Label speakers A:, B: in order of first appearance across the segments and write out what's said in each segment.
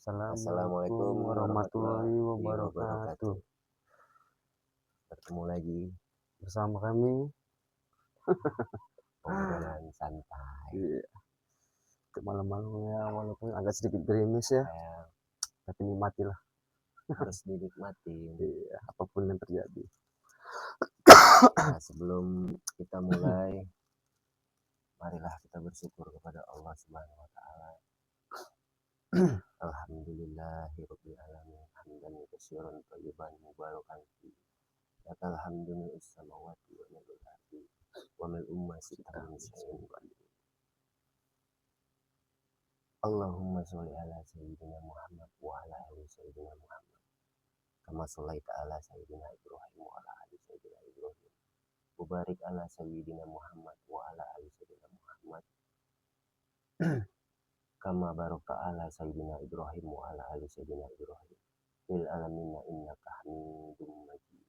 A: Assalamualaikum
B: Assalamualaikum
A: warahmatullahi
B: warahmatullahi
A: wabarakatuh.
B: wabarakatuh.
A: Bertemu lagi
B: Bersama kami,
A: obrolan santai.
B: iya, malam-malam ya, walaupun agak sedikit gerimis ya,
A: Eh,
B: tapi nikmatilah,
A: harus dinikmatin.
B: iya, apapun yang terjadi.
A: Nah, sebelum kita mulai, marilah kita bersyukur kepada Allah Subhanahu wa taala. Alhamdulillahirabbil alamin. Hamdan katsiran thayyiban mubarakan fi. Lakal hamdu mis samawati wa minal ardi wa min ummati min syai'in qadir. Allahumma sholli ala sayyidina Muhammad wa ala ali sayyidina Muhammad. Kama sholaita ala sayyidina Ibrahim wa ala ali sayyidina Ibrahim. Mubarik ala sayyidina Muhammad wa ala ali sayyidina Muhammad. Kama baraka ala sayyidina Ibrahim wa ala ali sayyidina Ibrahim. Fil alamina innaka Hamidum Majid.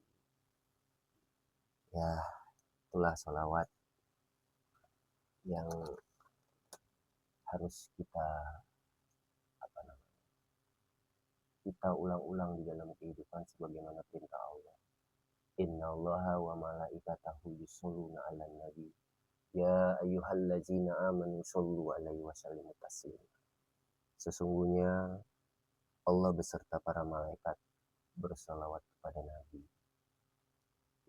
A: Ya, itulah sholawat yang harus kita ulang-ulang di dalam kehidupan sebagaimana perintah Allah. Innallaha wa malaikatahu yusholluna 'alan nabi. Ya ayyuhallazina amanu shollu 'alaihi wa sallimu taslima. Sesungguhnya Allah beserta para malaikat bersolawat kepada Nabi.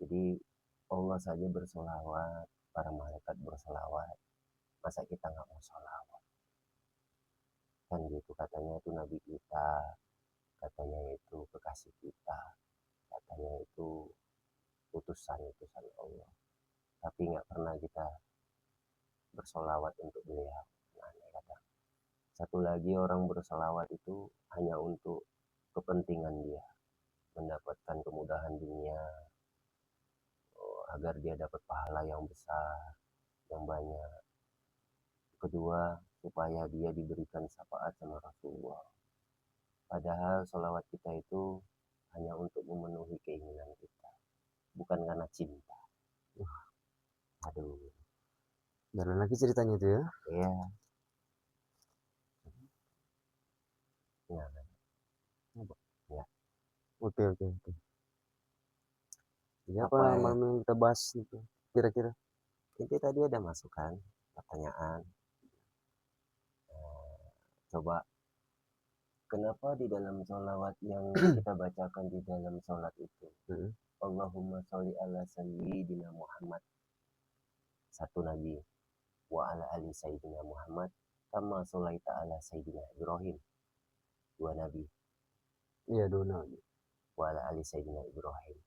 A: Jadi Allah saja bersolawat, para malaikat bersolawat. Masa kita nggak mau solawat? Kan gitu, katanya itu Nabi kita, katanya itu kekasih kita, katanya itu utusan Allah. Tapi nggak pernah kita bersolawat untuk beliau. Aneh kata. Satu lagi, orang bersolawat itu hanya untuk kepentingan dia, mendapatkan kemudahan dunia, agar dia dapat pahala yang besar, yang banyak. Kedua, supaya dia diberikan syafaat sama Rasulullah. Padahal sholawat kita itu hanya untuk memenuhi keinginan kita, bukan karena cinta. Aduh.
B: Jalan lagi ceritanya itu ya.
A: Iya. Ya. Ya.
B: Oke. Jadi apa
A: Apa ya?
B: malam yang kita bahas itu kira-kira?
A: Ini tadi ada masukan, pertanyaan. Coba, kenapa di dalam sholawat yang kita bacakan di dalam sholat itu, Allahumma sholli ala sayyidina Muhammad, satu Nabi, wa ala ali sayyidina Muhammad, kama sholaita ala sayyidina Ibrahim, dua Nabi,
B: Iya, dona.
A: wa ala ali sayyidina Ibrahim.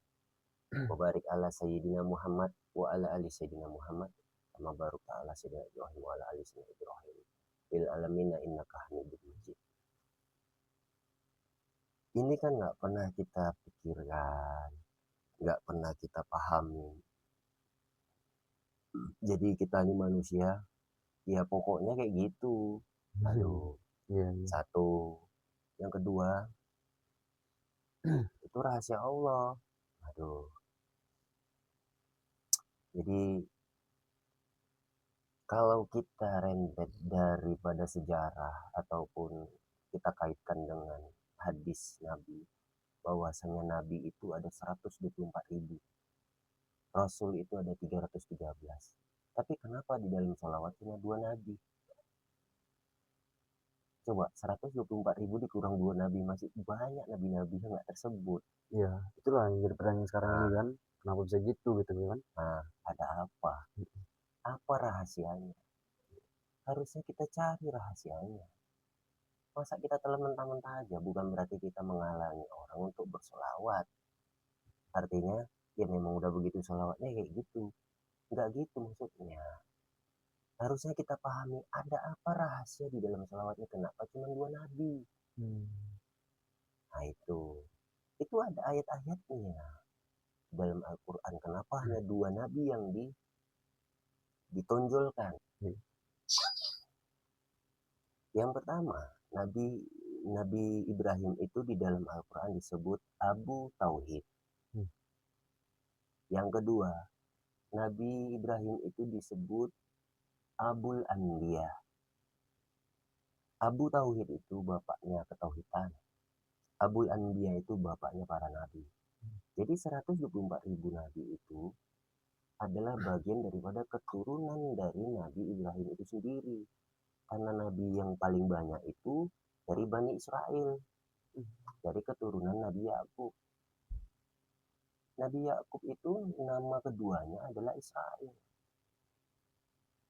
A: Mubarik ala sayyidina Muhammad wa ala ali sayyidina Muhammad, kama barakta ala sayyidina Ibrahim wa ala ali sayyidina Ibrahim. Fil alamina innaka Hamidum Majid. Ini kan nggak pernah kita pikirkan, nggak pernah kita pahami. Jadi kita ini manusia, ya pokoknya kayak gitu. Aduh.
B: Iya.
A: Satu. Yang kedua, itu rahasia Allah. Aduh. Jadi kalau kita rentet daripada sejarah ataupun kita kaitkan dengan hadis Nabi, bahwasanya Nabi itu ada 124.000, Rasul itu ada 313. Tapi kenapa di dalam sholawat cuma 2 Nabi? Coba 124.000 dikurang 2 Nabi, masih banyak Nabi-Nabi yang nggak tersebut.
B: Iya, itulah yang jadi pertanyaan sekarang ini kan. Kenapa bisa gitu kan?
A: Nah, ada apa? Apa rahasianya? Harusnya kita cari rahasianya. Masa kita telah mentah-mentah aja, bukan berarti kita menghalangi orang untuk bersolawat. Artinya, ya memang udah begitu solawatnya kayak gitu. Nggak gitu maksudnya. Harusnya kita pahami ada apa rahasia di dalam solawatnya. Kenapa cuma 2 Nabi? Nah itu ada ayat-ayatnya dalam Al-Quran. Kenapa hanya 2 Nabi yang ditonjolkan? Yang pertama, Nabi Ibrahim itu di dalam Al-Quran disebut Abu Tauhid. Yang kedua, Nabi Ibrahim itu disebut Abul Anbiya. Abu Tauhid itu bapaknya ketauhidan. Abul Anbiya itu bapaknya para nabi. Jadi 124.000 nabi itu adalah bagian daripada keturunan dari Nabi Ibrahim itu sendiri. Karena nabi yang paling banyak itu dari Bani Israel, dari keturunan Nabi Yakub. Nabi Yakub itu nama keduanya adalah Israel.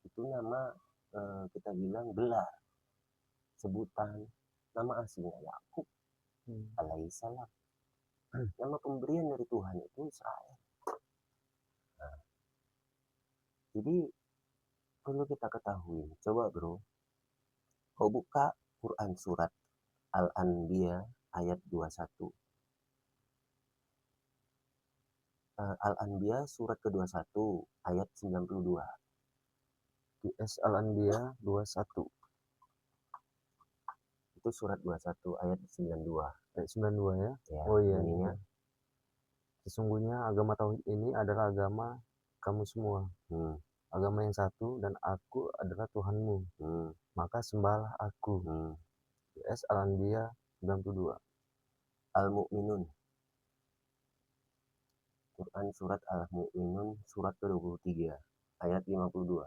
A: Itu nama kita bilang gelar, sebutan, nama aslinya Yakub alaihissalam. Nama pemberian dari Tuhan itu Israel. Nah, jadi perlu kita ketahui, coba bro, kau buka Quran surat Al-Anbiya ayat 21. Al-Anbiya surat ke-21 ayat 92.
B: QS Al-Anbiya 21.
A: Itu surat 21 ayat 92.
B: Ayat 92 ya.
A: Ya,
B: Oh iya.
A: bunyinya.
B: Sesungguhnya agama tauhid ini adalah agama kamu semua. Agama yang satu dan aku adalah Tuhanmu. Maka sembahlah aku. QS Al-Anbiya 92.
A: Al-Mu'minun. Quran surat Al-Mu'minun surat ke-23 ayat 52.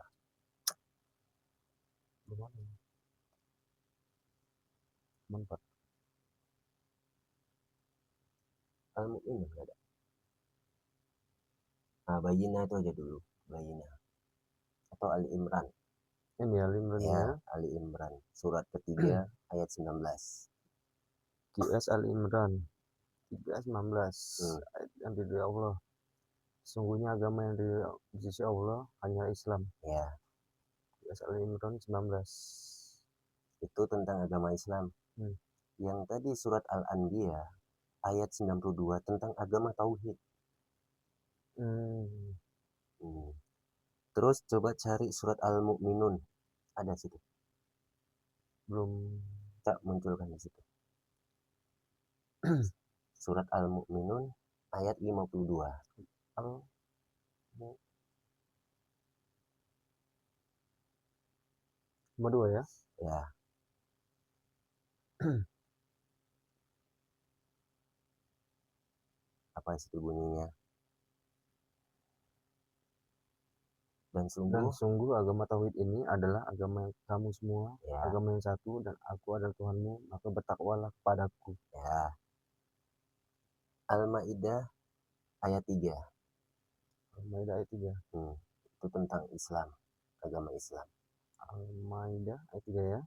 B: Mantap.
A: Al-Mu'minun nggak ada. Nah, Bayyinah itu aja dulu. Bayyinah. Atau Ali Imran.
B: Ini Ali Imran
A: Ya,
B: ya.
A: Ali Imran. Surat ketiga ayat 19.
B: QS Ali Imran 3:19. Ayat yang dari Allah. Sesungguhnya agama yang di sisi Allah hanya Islam.
A: Ya.
B: QS Ali Imran 19.
A: Itu tentang agama Islam. Yang tadi surat Al-Anbiya ayat 92 tentang agama tauhid. Terus coba cari surat Al-Mu'minun. Ada situ.
B: Belum
A: tak munculkan di situ. Surat Al-Mu'minun ayat 52.
B: Al-Mu'minun ya?
A: Ya. Apa situ bunyinya? Dan
B: sungguh agama tauhid ini adalah agama kamu semua, ya. Agama yang satu dan aku adalah Tuhanmu, maka bertakwalah kepadaku.
A: Ya. Al-Maidah ayat 3.
B: Al-Maidah ayat 3.
A: Itu tentang Islam, agama Islam.
B: Al-Maidah ayat 3 ya.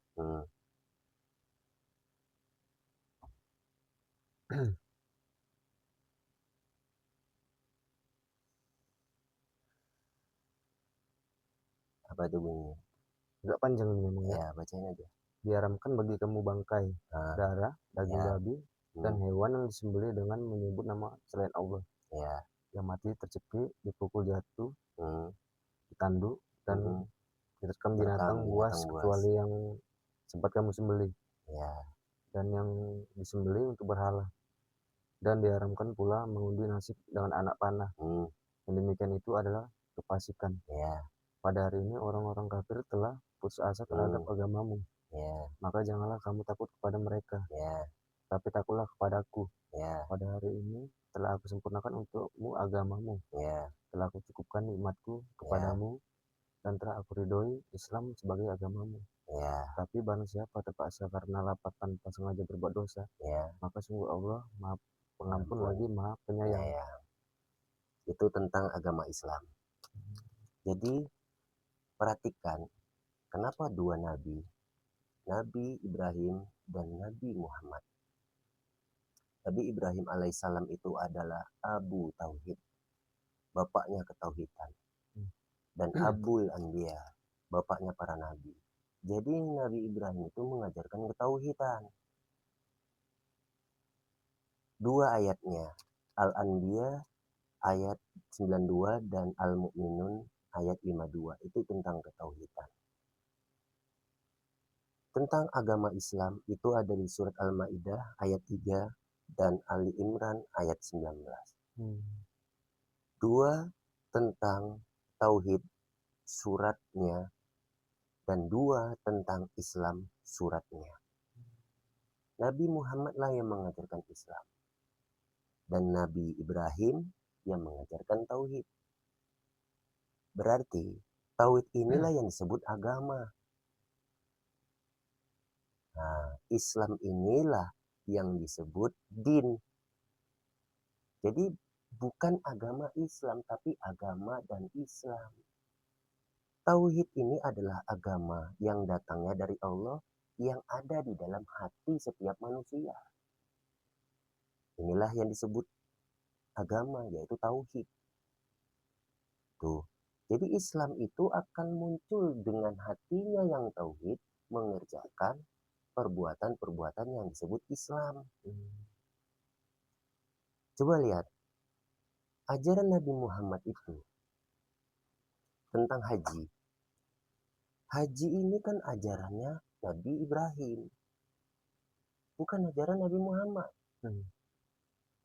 A: Apa itu bunyinya?
B: Agak panjang ini
A: ya. Bacain aja.
B: Diharamkan bagi kamu bangkai, darah, daging babi, dan hewan yang disembelih dengan menyebut nama selain Allah.
A: Ya.
B: Yang mati tercekik, dipukul jatuh, ditanduk, dan diterkam binatang buas kecuali yang sempat kamu sembelih.
A: Ya.
B: Dan yang disembelih untuk berhala. Dan diharamkan pula mengundi nasib dengan anak panah. Yang demikian itu adalah kefasikan.
A: Ya.
B: Pada hari ini orang-orang kafir telah putus asa terhadap agamamu. Maka janganlah kamu takut kepada mereka. Tapi takutlah kepadaku. Pada hari ini telah aku sempurnakan untukmu agamamu. Telah aku cukupkan nikmatku kepadamu. Dan telah aku ridhoi Islam sebagai agamamu. Tapi barang siapa terpaksa karena lapar tanpa sengaja berbuat dosa, maka sungguh Allah Maha Pengampun lagi Maha Penyayang.
A: Itu tentang agama Islam. Jadi perhatikan kenapa dua nabi, Nabi Ibrahim dan Nabi Muhammad. Nabi Ibrahim alaihissalam itu adalah Abu Tauhid, bapaknya ketauhidan. Dan Abul Anbiya, bapaknya para nabi. Jadi Nabi Ibrahim itu mengajarkan ketauhidan. Dua ayatnya, Al-Anbiya ayat 92 dan Al-Mu'minun ayat 52, itu tentang ketauhidan. Tentang agama Islam itu ada di surat Al-Maidah ayat 3 dan Ali Imran ayat 19. Dua tentang tauhid suratnya dan 2 tentang Islam suratnya. Nabi Muhammad lah yang mengajarkan Islam. Dan Nabi Ibrahim yang mengajarkan tauhid. Berarti tauhid inilah yang disebut agama. Nah, Islam inilah yang disebut din. Jadi bukan agama Islam, tapi agama dan Islam. Tauhid ini adalah agama yang datangnya dari Allah, yang ada di dalam hati setiap manusia. Inilah yang disebut agama, yaitu tauhid. Tuh. Jadi Islam itu akan muncul dengan hatinya yang tauhid, mengerjakan perbuatan-perbuatan yang disebut Islam. Coba lihat, ajaran Nabi Muhammad itu tentang haji. Haji ini kan ajarannya Nabi Ibrahim. Bukan ajaran Nabi Muhammad.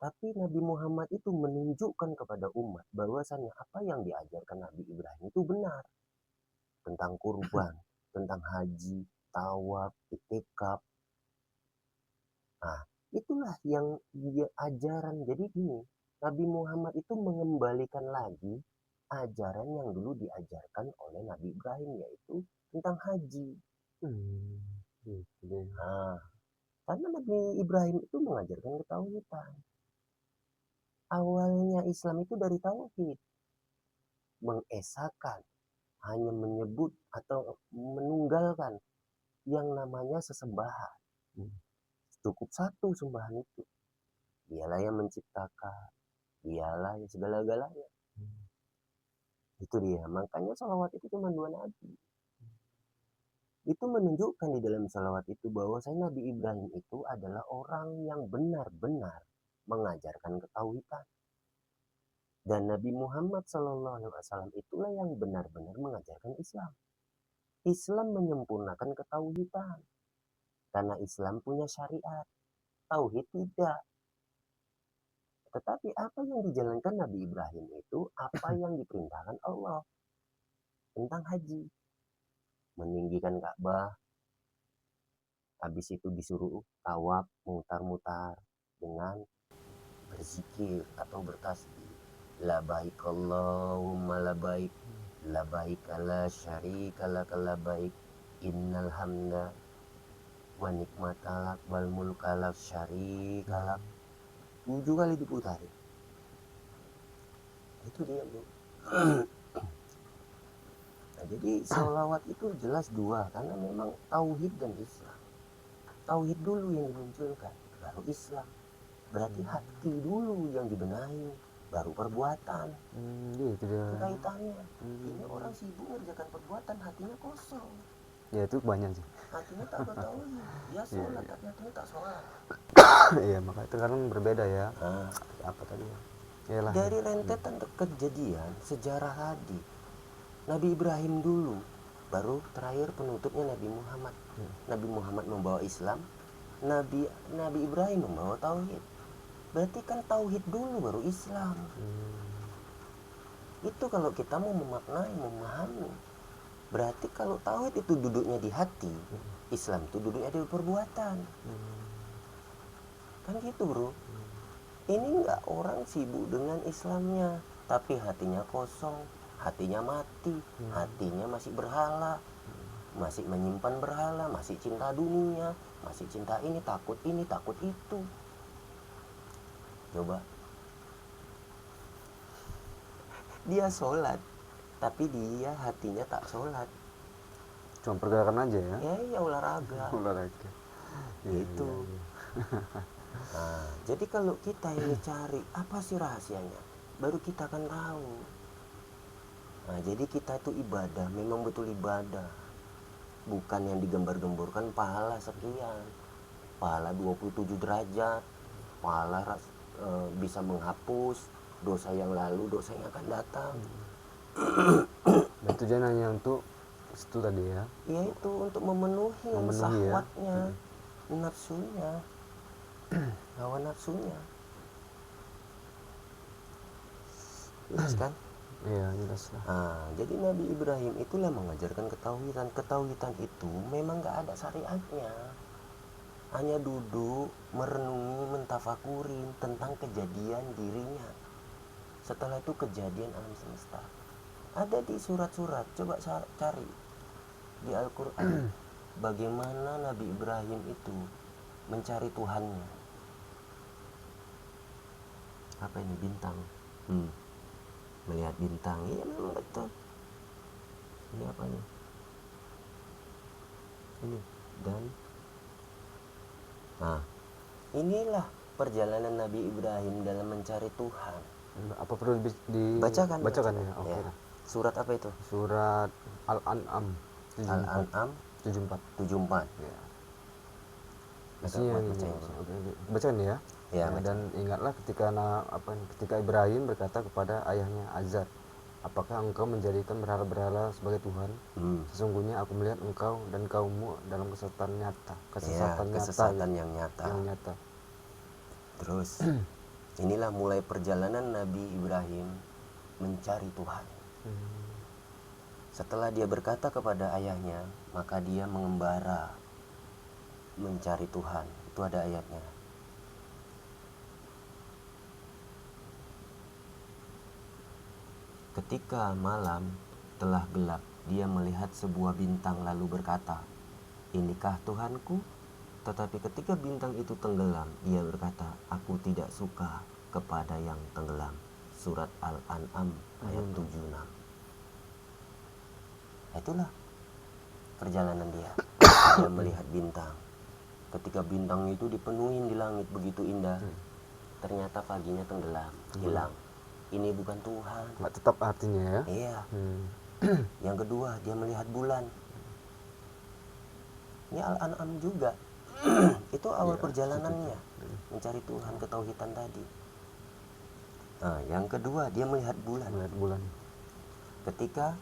A: Tapi Nabi Muhammad itu menunjukkan kepada umat bahwasannya apa yang diajarkan Nabi Ibrahim itu benar. Tentang kurban, tentang haji, tawaf, itikaf. Nah, itulah yang dia ajaran. Jadi gini, Nabi Muhammad itu mengembalikan lagi ajaran yang dulu diajarkan oleh Nabi Ibrahim, yaitu tentang haji. Nah, karena Nabi Ibrahim itu mengajarkan ketauhidan. Awalnya Islam itu dari tauhid. Mengesahkan, hanya menyebut atau menunggalkan yang namanya sesembahan. Cukup satu sembahan itu. Dialah yang menciptakan. Dialah yang segala-galanya. Itu dia. Makanya salawat itu cuma 2 nabi. Itu menunjukkan di dalam salawat itu bahwa Nabi Ibrahim itu adalah orang yang benar-benar mengajarkan ketauhidan. Dan Nabi Muhammad SAW itulah yang benar-benar mengajarkan Islam. Islam menyempurnakan ketauhidan. Karena Islam punya syariat. Tauhid tidak. Tetapi apa yang dijalankan Nabi Ibrahim itu apa yang diperintahkan Allah. Tentang haji. Meninggikan Ka'bah. Habis itu disuruh tawaf, mutar-mutar dengan berzikir atau bertasbih. Labaik Allahumma labaik. Labaik la syarika lak labaik. Innal hamda wa nikmatalak wal mulkalak syarikalak. 7 kali diputarin. Itu dia, bro. Nah, jadi sholawat itu jelas 2, karena memang tauhid dan Islam. Tauhid dulu yang dimunculkan, baru Islam. Berarti hati dulu yang dibenahi, baru perbuatan.
B: Gitu dia.
A: Kaitannya. Ini orang sibuk mengerjakan perbuatan, hatinya kosong.
B: Ya itu banyak sih.
A: Hatinya tak bertauhid. Dia sholat, tapi hatinya tak sholat.
B: Iya, makanya itu kan berbeda ya.
A: Nah,
B: apa tadi ya? Yalah,
A: dari rentetan kejadian sejarah tadi, Nabi Ibrahim dulu, baru terakhir penutupnya Nabi Muhammad. Nabi Muhammad membawa Islam, Nabi Ibrahim membawa tauhid. Berarti kan tauhid dulu baru Islam. Itu kalau kita mau memaknai, memahami. Berarti kalau tauhid itu duduknya di hati, Islam itu duduknya di perbuatan. Kan gitu, bro. Ini enggak orang sibuk dengan Islamnya, tapi hatinya kosong, hatinya mati, hatinya masih berhala, masih menyimpan berhala, masih cinta dunia, masih cinta ini, takut itu. Coba. Dia sholat, tapi dia hatinya tak sholat.
B: Cuma pergerakan aja ya?
A: Ya olahraga.
B: Olahraga.
A: Gitu. Nah, jadi kalau kita ini cari apa sih rahasianya, baru kita akan tahu. Nah, jadi kita itu ibadah, memang betul ibadah. Bukan yang digembar-gemborkan pahala sekian. Pahala 27 derajat. Pahala bisa menghapus dosa yang lalu, dosa yang akan datang.
B: Dan tujuan hanya untuk itu tadi ya?
A: Ya itu untuk memenuhi syahwatnya, ya? Nafsunya, hawa nafsunya. Jelas kan?
B: Iya, jelas lah.
A: Jadi Nabi Ibrahim itulah mengajarkan ketauhidan. Ketauhidan itu memang gak ada syariatnya. Hanya duduk, merenungi, mentafakurin tentang kejadian dirinya. Setelah itu kejadian alam semesta. Ada di surat-surat, coba cari di Al-Quran. Bagaimana Nabi Ibrahim itu mencari Tuhannya. Apa ini, bintang? Melihat bintang, iya memang betul. Ini apa nih? Ini, dan inilah perjalanan Nabi Ibrahim dalam mencari Tuhan.
B: Apa perlu
A: Bacakan
B: ya? Oke.
A: Ya. Surat apa itu?
B: Surat Al-An'am
A: 74.
B: Ya.
A: Isinya
B: bacakan ya.
A: Ya,
B: dan ingatlah ketika Ibrahim berkata kepada ayahnya Azar, apakah engkau menjadikan berhala-berhala sebagai Tuhan? Sesungguhnya aku melihat engkau dan kaummu dalam kesesatan yang nyata.
A: Terus inilah mulai perjalanan Nabi Ibrahim mencari Tuhan. Setelah dia berkata kepada ayahnya, maka dia mengembara mencari Tuhan. Itu ada ayatnya. Ketika malam telah gelap, dia melihat sebuah bintang lalu berkata, inikah Tuhanku? Tetapi ketika bintang itu tenggelam, ia berkata, aku tidak suka kepada yang tenggelam. Surat Al-An'am ayat 76. Itulah perjalanan dia. Dia melihat bintang. Ketika bintang itu dipenuhi di langit begitu indah, ternyata paginya tenggelam, hilang. Ini bukan Tuhan.
B: Nggak tetap artinya ya.
A: Iya. Yang kedua, dia melihat bulan. Ini Al-An'am juga. Itu awal perjalanannya mencari Tuhan, ketauhidan tadi. Yang kedua, dia melihat bulan. Ketika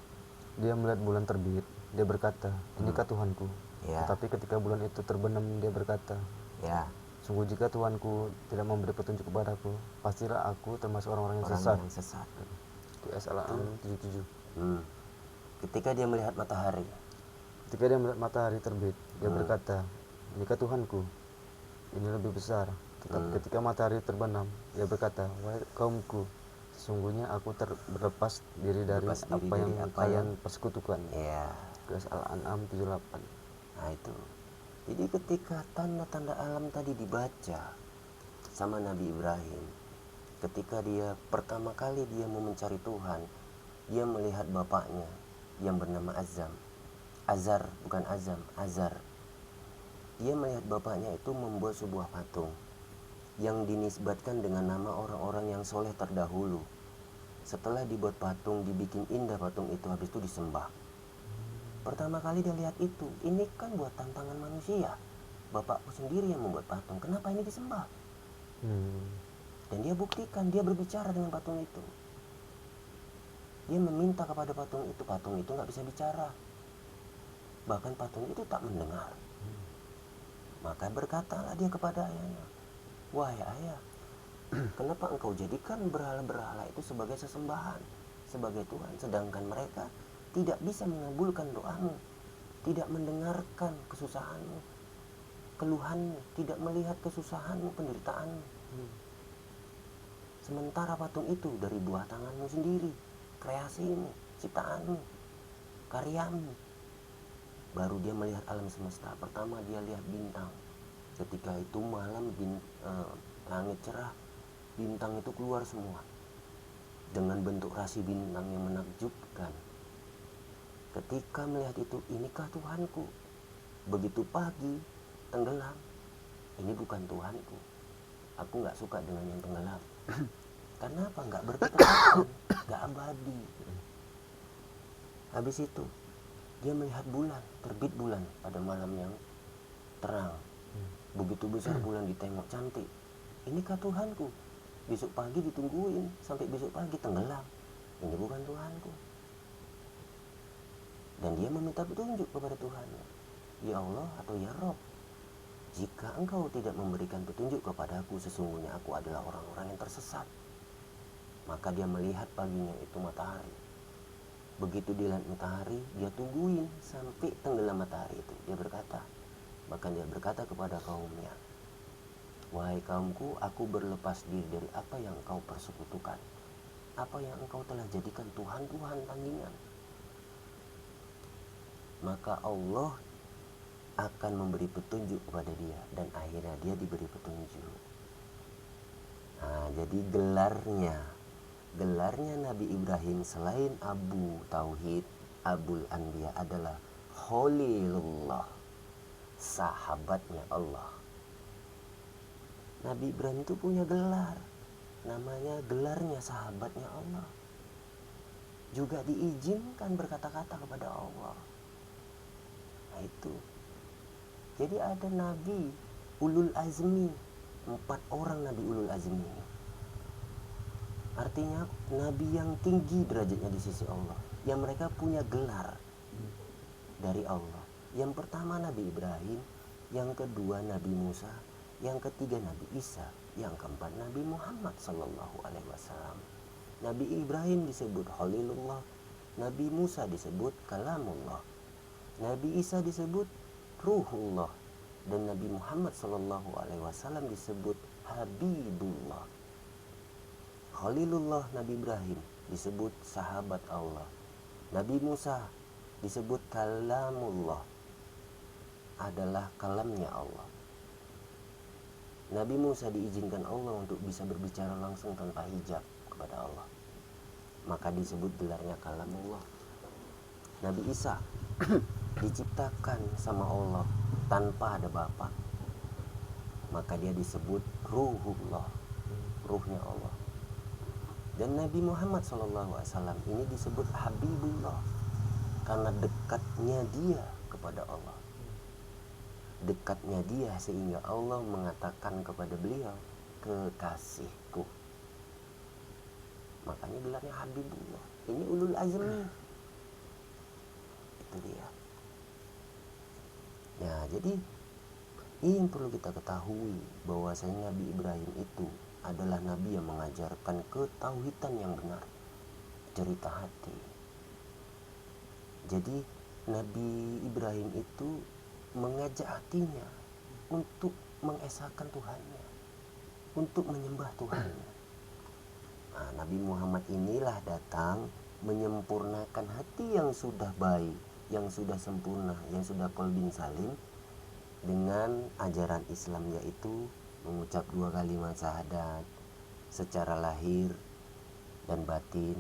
B: dia melihat bulan terbit, dia berkata, inikah Tuhanku?
A: Ya.
B: Tetapi ketika bulan itu terbenam, dia berkata,
A: ya,
B: sungguh jika Tuhanku tidak memberi petunjuk kepadaku, pastilah aku termasuk orang-orang yang sesat. Itu Al-An'am 77.
A: Ketika dia melihat matahari.
B: Ketika dia melihat matahari terbit, dia berkata, inikah Tuhanku? Ini lebih besar. Tetapi ketika matahari terbenam, dia berkata, wahai kaumku, sesungguhnya aku berlepas diri dari apa yang kalian persekutukan.
A: Ya.
B: Al-An'am 78.
A: Nah itu. Jadi ketika tanda-tanda alam tadi dibaca sama Nabi Ibrahim, ketika dia pertama kali dia mau mencari Tuhan, dia melihat bapaknya yang bernama Azar. Dia melihat bapaknya itu membuat sebuah patung yang dinisbatkan dengan nama orang-orang yang soleh terdahulu. Setelah dibuat patung, dibikin indah patung itu, habis itu disembah. Pertama kali dia lihat itu, ini kan buat tantangan manusia. Bapakku sendiri yang membuat patung, kenapa ini disembah? Dan dia buktikan, dia berbicara dengan patung itu. Dia meminta kepada patung itu gak bisa bicara. Bahkan patung itu tak mendengar. Maka berkatalah dia kepada ayahnya, wahai ayah, kenapa engkau jadikan berhala-berhala itu sebagai sesembahan, sebagai Tuhan, sedangkan mereka tidak bisa mengabulkan doamu, tidak mendengarkan kesusahanmu, keluhanmu, tidak melihat kesusahanmu, penderitaanmu. Sementara patung itu dari buah tanganmu sendiri, kreasimu, ciptaanmu, karyamu. Baru dia melihat alam semesta. Pertama dia lihat bintang. Ketika itu malam, langit cerah, bintang itu keluar semua dengan bentuk rasi bintang yang menakjubkan. Ketika melihat itu, inikah Tuhanku? Begitu pagi tenggelam, ini bukan Tuhanku. Aku gak suka dengan yang tenggelam. Karena apa? Gak berkekuatan, gak abadi. Habis itu dia melihat bulan, terbit bulan pada malam yang terang. Begitu besar bulan, ditengok cantik. Inikah Tuhanku? Besok pagi ditungguin sampai besok pagi tenggelam. Ini bukan Tuhanku. Dan dia meminta petunjuk kepada Tuhan. Ya Allah atau ya Rob, jika engkau tidak memberikan petunjuk kepadaku, sesungguhnya aku adalah orang-orang yang tersesat. Maka dia melihat paginya itu matahari. Begitu dilihat matahari, dia tungguin sampai tenggelam matahari itu. Dia berkata, bahkan dia berkata kepada kaumnya, wahai kaumku, aku berlepas diri dari apa yang engkau persekutukan, apa yang engkau telah jadikan Tuhan-Tuhan tandingan. Maka Allah akan memberi petunjuk kepada dia, dan akhirnya dia diberi petunjuk. Nah, jadi gelarnya Nabi Ibrahim selain Abu Tauhid, Abul Anbiya adalah Khalilullah, sahabatnya Allah. Nabi Ibrahim itu punya gelar, namanya gelarnya sahabatnya Allah. Juga diizinkan berkata-kata kepada Allah. Nah itu. Jadi ada Nabi Ulul Azmi, 4 orang Nabi Ulul Azmi ini. Artinya Nabi yang tinggi derajatnya di sisi Allah, yang mereka punya gelar dari Allah. Yang pertama Nabi Ibrahim, yang kedua Nabi Musa, yang ketiga Nabi Isa, yang keempat Nabi Muhammad SAW. Nabi Ibrahim disebut Khalilullah, Nabi Musa disebut Kalamullah, Nabi Isa disebut Ruhullah, dan Nabi Muhammad SAW disebut Habibullah. Khalilullah Nabi Ibrahim disebut sahabat Allah. Nabi Musa disebut Kalamullah, adalah kalamnya Allah. Nabi Musa diizinkan Allah untuk bisa berbicara langsung tanpa hijab kepada Allah, maka disebut gelarnya Kalamullah. Nabi Isa diciptakan sama Allah tanpa ada bapa, maka dia disebut Ruhullah, ruhnya Allah. Dan Nabi Muhammad SAW ini disebut Habibullah karena dekatnya dia kepada Allah. Dekatnya dia sehingga Allah mengatakan kepada beliau, kekasihku. Makanya gelarnya Habibullah. Ini ulul azmi. Itu dia. Ya, jadi ini yang perlu kita ketahui, bahwasanya Nabi Ibrahim itu adalah Nabi yang mengajarkan ketauhidan yang benar, cerita hati. Jadi Nabi Ibrahim itu mengajak hatinya untuk mengesahkan Tuhannya, untuk menyembah Tuhannya. Nah, Nabi Muhammad inilah datang menyempurnakan hati yang sudah baik, yang sudah sempurna, yang sudah qalbin salim, dengan ajaran Islam, yaitu mengucap 2 kalimat syahadat secara lahir dan batin,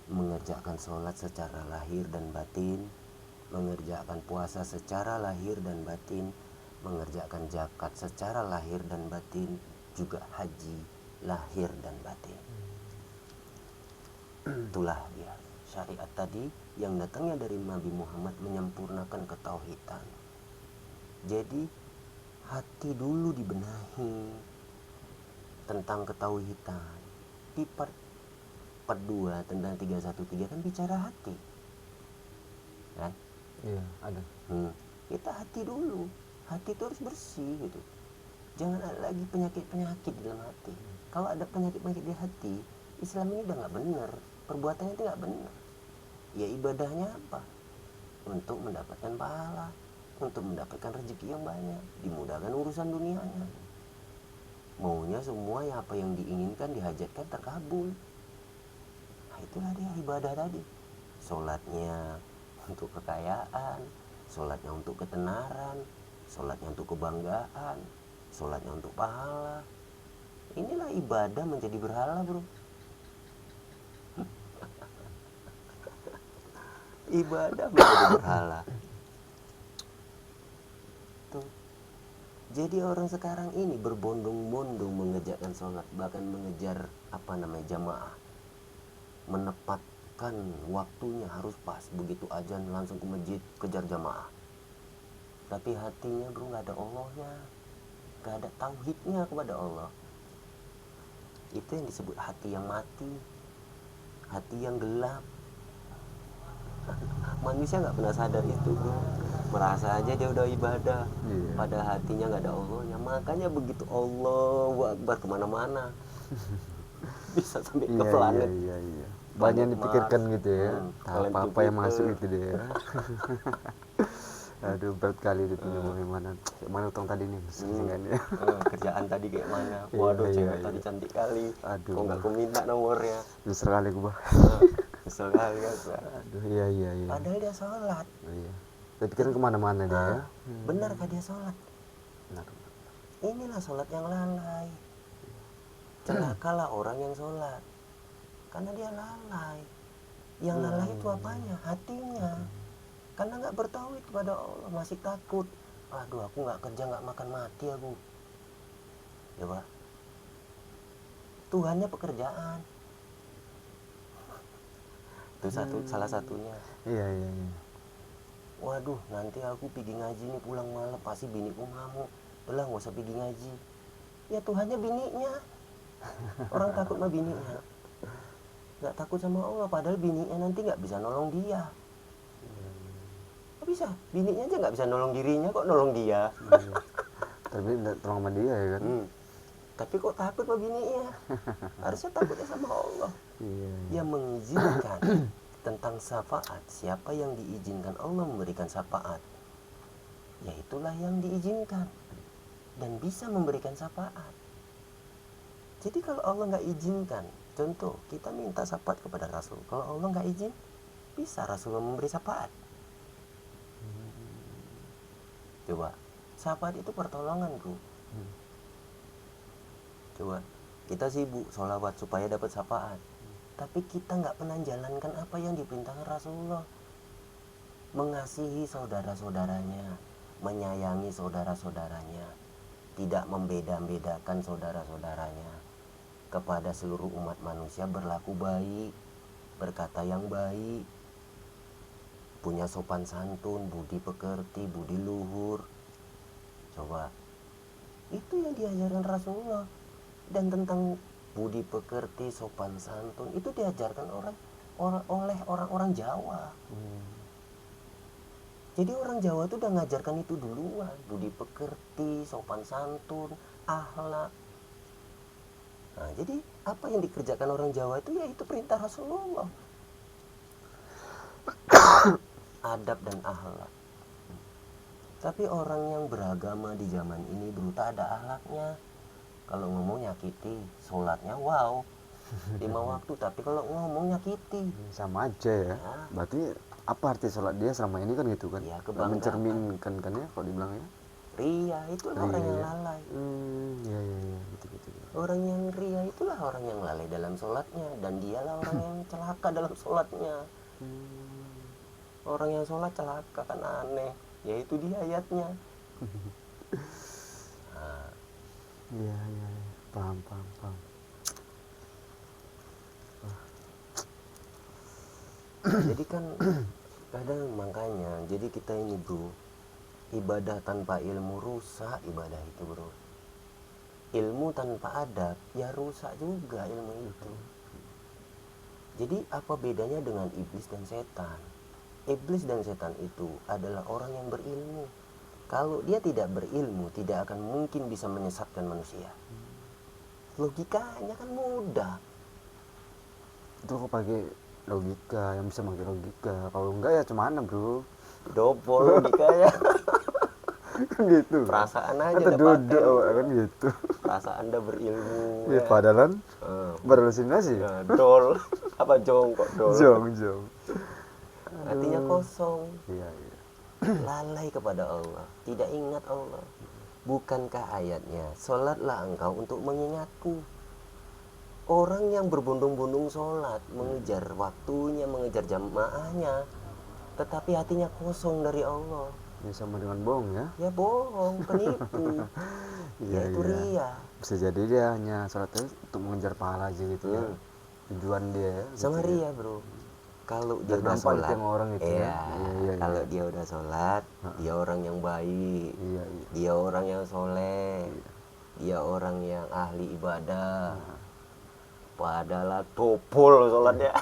A: mengerjakan sholat secara lahir dan batin, mengerjakan puasa secara lahir dan batin, mengerjakan zakat secara lahir dan batin, juga haji lahir dan batin. Itulah dia syariat tadi yang datangnya dari Nabi Muhammad menyempurnakan ketauhidan. Jadi hati dulu dibenahi tentang ketauhidan. Di part 2 tentang 313 kan bicara hati, kan?
B: Iya, ada.
A: Kita hati dulu, hati itu harus bersih gitu. Jangan ada lagi penyakit-penyakit di dalam hati. Kalau ada penyakit-penyakit di hati, Islam ini udah nggak benar, perbuatannya itu nggak benar. Ya ibadahnya apa? Untuk mendapatkan pahala, untuk mendapatkan rezeki yang banyak, dimudahkan urusan dunianya. Maunya semua ya apa yang diinginkan, dihajatkan terkabul. Nah itulah dia ibadah tadi. Sholatnya untuk kekayaan, sholatnya untuk ketenaran, sholatnya untuk kebanggaan, sholatnya untuk pahala. Inilah ibadah menjadi berhala, bro. Ibadah menjadi berhala. Tuh. Jadi orang sekarang ini berbondong-bondong mengerjakan sholat, bahkan mengejar jamaah, menepatkan waktunya harus pas, begitu azan langsung ke masjid kejar jamaah. Tapi hatinya bro nggak ada Allahnya, nggak ada tauhidnya kepada Allah. Itu yang disebut hati yang mati, hati yang gelap. Manusia nggak pernah sadar itu, bro. Merasa aja dia udah ibadah, pada hatinya nggak ada Allahnya. Makanya begitu Allahu Akbar kemana-mana, bisa sampai ke
B: Iya,
A: planet.
B: iya. Banyak dipikirkan
A: Mars.
B: gitu ya.
A: Planet
B: Apa yang
A: Jupiter.
B: masuk itu dia. Aduh, berat kali itu bagaimana. Mana utang tadi nih, ya.
A: Kerjaan tadi kayak mana?
B: Iya,
A: Waduh,
B: iya,
A: cewek
B: iya.
A: tadi cantik kali.
B: Aduh.
A: Kok nggak aku minta nomornya?
B: Nyesel kali gue, Bah.
A: Kesel kali kan.
B: Aduh, iya.
A: Padahal dia sholat.
B: Iya. Kepikiran kemana-mana dia ya.
A: Benarkah dia sholat?
B: Benar.
A: Inilah sholat yang lalai. Celakalah orang yang sholat, karena dia lalai. Yang lalai itu apanya? Hatinya. Karena nggak bertauhid kepada Allah, masih takut. Aduh, aku nggak kerja, nggak makan, mati aku. Ya Pak. Tuhannya pekerjaan. Itu salah satunya.
B: Iya.
A: Waduh, nanti aku pergi ngaji nih pulang malam, pasti biniku ngamuk. Udah nggak usah pergi ngaji. Ya Tuhannya bininya. Orang takut sama bininya. Nggak takut sama Allah, padahal bininya nanti nggak bisa nolong dia. Nggak bisa, bininya aja nggak bisa nolong dirinya, kok nolong dia.
B: Tapi nggak tolong sama dia ya kan.
A: Tapi kok takut sama bininya? Harusnya takutnya sama Allah.
B: Iya.
A: Yang mengizinkan tentang syafaat. Siapa yang diizinkan Allah memberikan syafaat, ya itulah yang diizinkan dan bisa memberikan syafaat. Jadi kalau Allah nggak izinkan, contoh kita minta syafaat kepada Rasul, kalau Allah nggak izin, bisa Rasulullah memberi syafaat. Coba, syafaat itu pertolongan, bro. Coba, kita sibuk sholawat supaya dapat syafaat, tapi kita nggak pernah jalankan apa yang diperintahkan Rasulullah. Mengasihi saudara-saudaranya, menyayangi saudara-saudaranya, tidak membeda-bedakan saudara-saudaranya, kepada seluruh umat manusia berlaku baik, berkata yang baik, punya sopan santun, budi pekerti, budi luhur. Coba, itu yang diajarkan Rasulullah. Dan tentang budi pekerti, sopan santun, itu diajarkan oleh orang-orang Jawa. Jadi orang Jawa itu udah ngajarkan itu duluan, budi pekerti, sopan santun, akhlak. Nah, jadi apa yang dikerjakan orang Jawa itu ya itu perintah Rasulullah. Adab dan akhlak. Tapi orang yang beragama di zaman ini bro, tak ada akhlaknya. Kalau ngomong nyakiti, sholatnya wow 5 waktu, tapi kalau ngomong nyakiti.
B: Sama aja ya. Berarti apa arti sholat dia selama ini kan gitu kan?
A: Ya,
B: mencerminkan kan ya kalau dibilang ya.
A: Ria itulah orang yang lalai.
B: Iya, betul.
A: Orang yang ria itulah orang yang lalai dalam sholatnya, dan dialah orang yang celaka dalam sholatnya. Orang yang sholat celaka kan aneh, yaitu dia ayatnya.
B: Iya, paham.
A: Jadi kan kadang makanya, jadi kita ini bro, ibadah tanpa ilmu rusak ibadah itu bro. Ilmu tanpa adab ya rusak juga ilmu itu. Jadi apa bedanya dengan iblis dan setan? Iblis dan setan itu adalah orang yang berilmu. Kalau dia tidak berilmu, tidak akan mungkin bisa menyesatkan manusia. Logikanya kan mudah.
B: Itu kok pakai logika, yang bisa pakai logika. Kalau enggak ya cuman bro,
A: dobol logikanya.
B: Kan gitu.
A: Perasaan aja
B: Atau duduk kan gitu.
A: Perasaan Anda berilmu.
B: Ya, padahal berhalusinasi.
A: Dol apa jongkok dol.
B: Jong.
A: Hatinya kosong.
B: Iya.
A: Lalai kepada Allah, tidak ingat Allah. Bukankah ayatnya, sholatlah engkau untuk mengingatku. Orang yang berbondong-bondong sholat, mengejar waktunya, mengejar jamaahnya, tetapi hatinya kosong dari Allah.
B: Ya sama dengan bohong ya.
A: Ya bohong, penipu.
B: Iya.
A: Itu ria.
B: Bisa jadi dia hanya sholatnya untuk mengejar pahala aja gitu ya. Tujuan dia ya.
A: Sama
B: gitu
A: ria bro. Kalau dia udah sholat,
B: orang itu
A: iya. Kalau dia udah sholat, dia orang yang baik, dia orang yang soleh, dia orang yang ahli ibadah. Padahal topol sholatnya.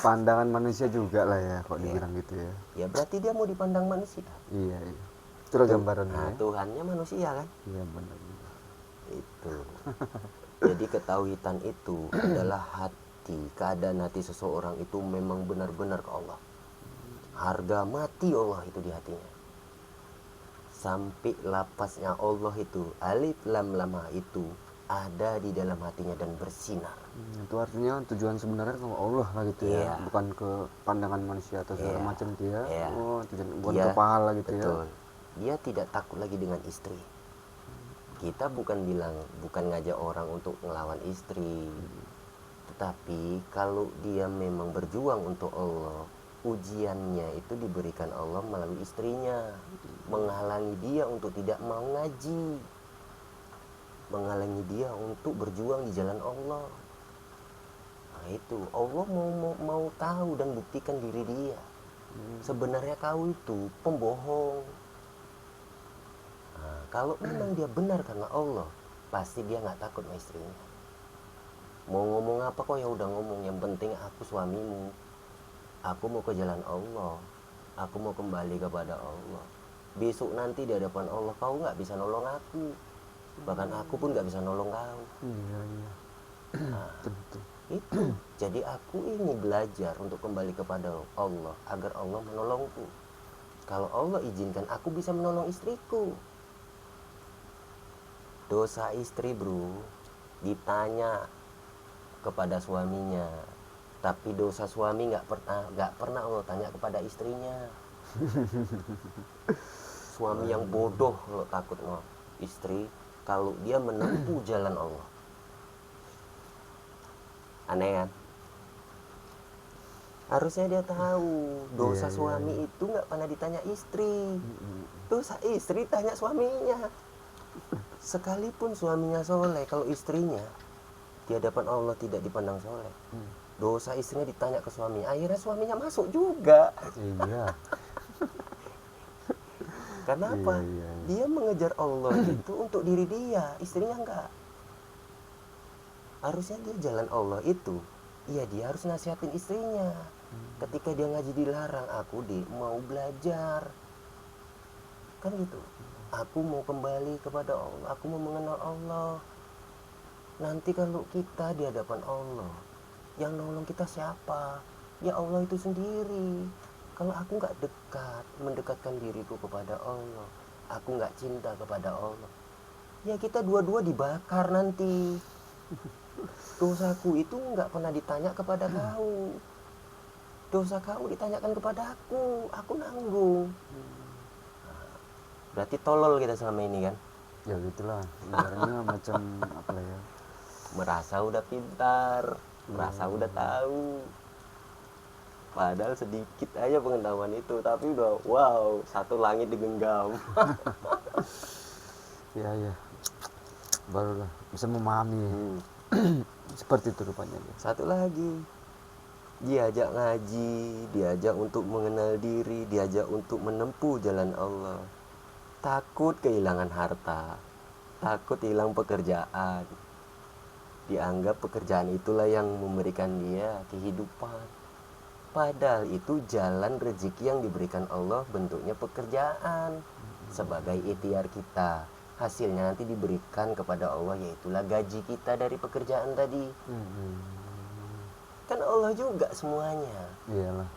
B: Pandangan manusia juga lah ya, kok dibilang gitu ya.
A: Ya berarti dia mau dipandang manusia.
B: Iya. Itulah gambarannya.
A: Nah, Tuhannya manusia kan.
B: Iya benar.
A: Itu. Jadi ketauhidan itu adalah hati, keadaan hati seseorang itu memang benar-benar ke Allah. Harga mati Allah itu di hatinya. Sampai lapasnya Allah itu, alif lam lam itu ada di dalam hatinya dan bersinar.
B: Itu artinya tujuan sebenarnya sama Allah lah gitu ya, bukan ke pandangan manusia atau segala macam dia. Oh, tujuan bukan ke pahala gitu ya.
A: Betul. Dia tidak takut lagi dengan istri. Kita bukan ngajak orang untuk melawan istri. Tetapi kalau dia memang berjuang untuk Allah, ujiannya itu diberikan Allah melalui istrinya, menghalangi dia untuk tidak mau ngaji, menghalangi dia untuk berjuang di jalan Allah. Nah itu Allah mau tahu dan buktikan diri dia. Sebenarnya kau itu pembohong. Nah, kalau memang dia benar karena Allah, pasti dia nggak takut sama istrinya. Mau ngomong apa kok ya udah ngomong, yang penting aku suamimu, aku mau ke jalan Allah, aku mau kembali kepada Allah. Besok nanti di hadapan Allah kau nggak bisa nolong aku, bahkan aku pun nggak bisa nolong kau. Nah, itu jadi aku ini belajar untuk kembali kepada Allah agar Allah menolongku. Kalau Allah izinkan aku bisa menolong istriku. Dosa istri bro ditanya kepada suaminya, tapi dosa suami nggak pernah Allah tanya kepada istrinya. Suami yang bodoh kalau takut sama istri kalau dia menempuh jalan Allah. Aneh kan? Harusnya dia tahu dosa suami itu nggak pernah ditanya istri. Dosa istri tanya suaminya. Sekalipun suaminya soleh, kalau istrinya di hadapan Allah tidak dipandang soleh, dosa istrinya ditanya ke suami, akhirnya suaminya masuk juga.
B: Iya.
A: Karena apa? Dia mengejar Allah itu untuk diri dia, istrinya enggak. Harusnya dia jalan Allah itu, iya dia harus nasihatin istrinya. Ketika dia ngaji dilarang, aku mau belajar, kan gitu. Aku mau kembali kepada Allah, aku mau mengenal Allah. Nanti kalau kita di hadapan Allah, yang nolong kita siapa? Ya Allah itu sendiri. Kalau aku nggak mendekatkan diriku kepada Allah, aku nggak cinta kepada Allah, ya kita dua-dua dibakar nanti. Dosaku itu nggak pernah ditanya kepada kau, dosa kamu ditanyakan kepada aku nanggung. Berarti tolol kita selama ini kan?
B: Ya gitulah, sebenarnya macam apa ya?
A: Merasa udah pintar, merasa udah tahu. Padahal sedikit aja pengetahuan itu, tapi udah wow, satu langit digenggam.
B: Ya, barulah bisa memahami. Seperti itu rupanya.
A: Satu lagi, diajak ngaji, diajak untuk mengenal diri, diajak untuk menempuh jalan Allah. Takut kehilangan harta, takut hilang pekerjaan. Dianggap pekerjaan itulah yang memberikan dia kehidupan. Padahal itu jalan rezeki yang diberikan Allah bentuknya pekerjaan. Sebagai ikhtiar kita, hasilnya nanti diberikan kepada Allah, yaitulah gaji kita dari pekerjaan tadi. Kan Allah juga semuanya.
B: Iyalah.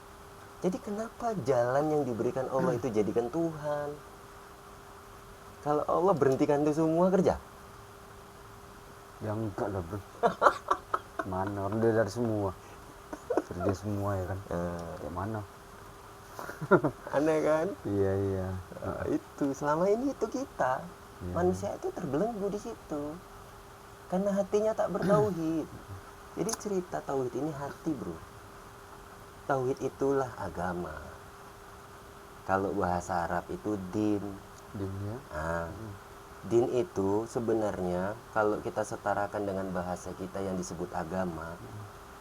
A: Jadi kenapa jalan yang diberikan Allah itu jadikan Tuhan? Kalau Allah berhentikan itu semua kerja?
B: Ya enggak lah bro. Mana orang dia dari semua, kerja semua ya kan. Kayak mana?
A: Aneh kan?
B: Iya.
A: Itu selama ini itu kita manusia itu terbelenggu di situ karena hatinya tak bertauhid. Jadi cerita tauhid ini hati bro. Tauhid itulah agama. Kalau bahasa Arab itu din.
B: Ya?
A: Din itu sebenarnya kalau kita setarakan dengan bahasa kita yang disebut agama,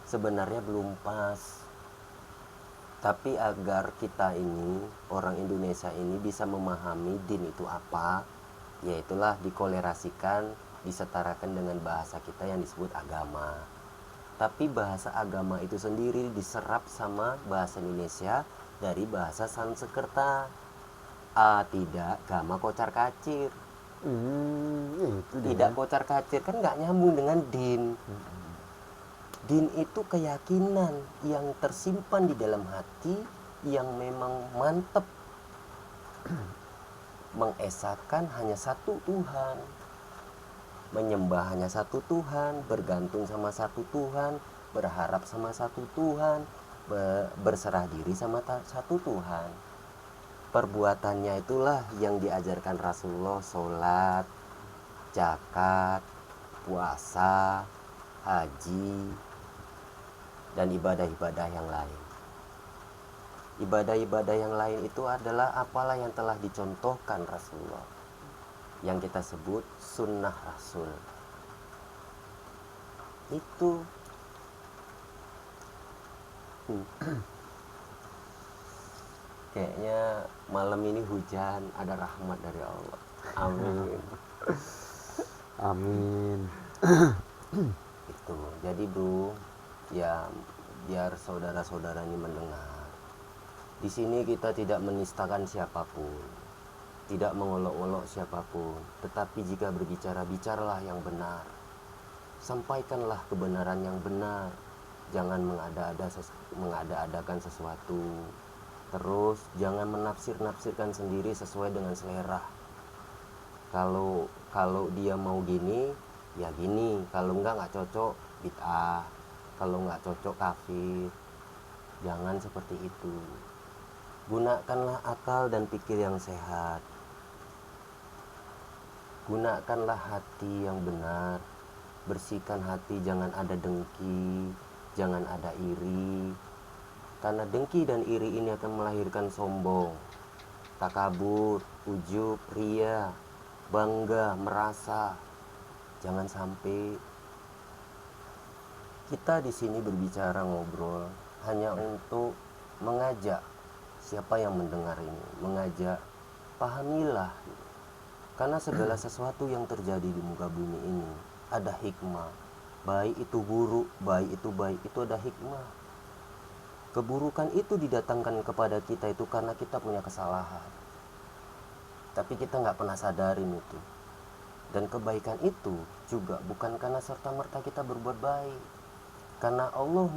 A: sebenarnya belum pas. Tapi agar kita ini, orang Indonesia ini bisa memahami din itu apa, yaitulah dikolerasikan, disetarakan dengan bahasa kita yang disebut agama. Tapi bahasa agama itu sendiri diserap sama bahasa Indonesia dari bahasa Sanskerta. Tidak, gama kocar kacir. tidak kocar-kacir, kan nggak nyambung dengan din. Din itu keyakinan yang tersimpan di dalam hati yang memang mantep, mengesahkan hanya satu Tuhan, menyembah hanya satu Tuhan, bergantung sama satu Tuhan, berharap sama satu Tuhan, berserah diri sama satu Tuhan. Perbuatannya itulah yang diajarkan Rasulullah: sholat, zakat, puasa, haji, dan ibadah-ibadah yang lain. Ibadah-ibadah yang lain itu adalah apalah yang telah dicontohkan Rasulullah, yang kita sebut sunnah Rasul. Itu kayaknya malam ini hujan, ada rahmat dari Allah. Amin.
B: Amin.
A: Itu. Jadi bro, ya biar saudara-saudara ini mendengar. Di sini kita tidak menistakan siapapun, tidak mengolok-olok siapapun, tetapi jika berbicara, bicaralah yang benar. Sampaikanlah kebenaran yang benar. Jangan mengada-adakan sesuatu. Terus jangan menafsir-nafsirkan sendiri sesuai dengan selera. Kalau dia mau gini, ya gini. Kalau nggak cocok, bid'ah. Kalau nggak cocok, kafir. Jangan seperti itu. Gunakanlah akal dan pikir yang sehat. Gunakanlah hati yang benar. Bersihkan hati, jangan ada dengki, jangan ada iri. Karena dengki dan iri ini akan melahirkan sombong, takabur, ujub, ria, bangga, merasa. Jangan sampai. Kita di sini berbicara, ngobrol hanya untuk mengajak siapa yang mendengar ini, mengajak pahamilah. Karena segala sesuatu yang terjadi di muka bumi ini ada hikmah. Baik itu buruk, baik itu ada hikmah. Keburukan itu didatangkan kepada kita itu karena kita punya kesalahan, tapi kita nggak pernah sadarin itu. Dan kebaikan itu juga bukan karena serta-merta kita berbuat baik, karena Allah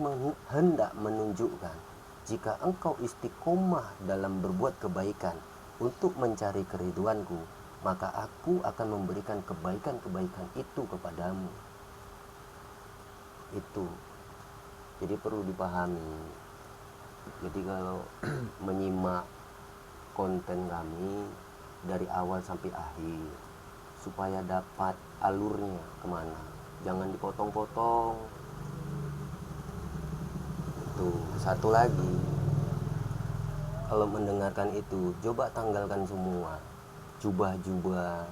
A: hendak menunjukkan, jika engkau istiqomah dalam berbuat kebaikan untuk mencari keriduanku, maka aku akan memberikan kebaikan-kebaikan itu kepadamu. Itu jadi perlu dipahami. Jadi kalau menyimak konten kami dari awal sampai akhir, supaya dapat alurnya kemana, jangan dipotong-potong. Itu satu lagi, kalau mendengarkan itu coba tanggalkan semua jubah-jubah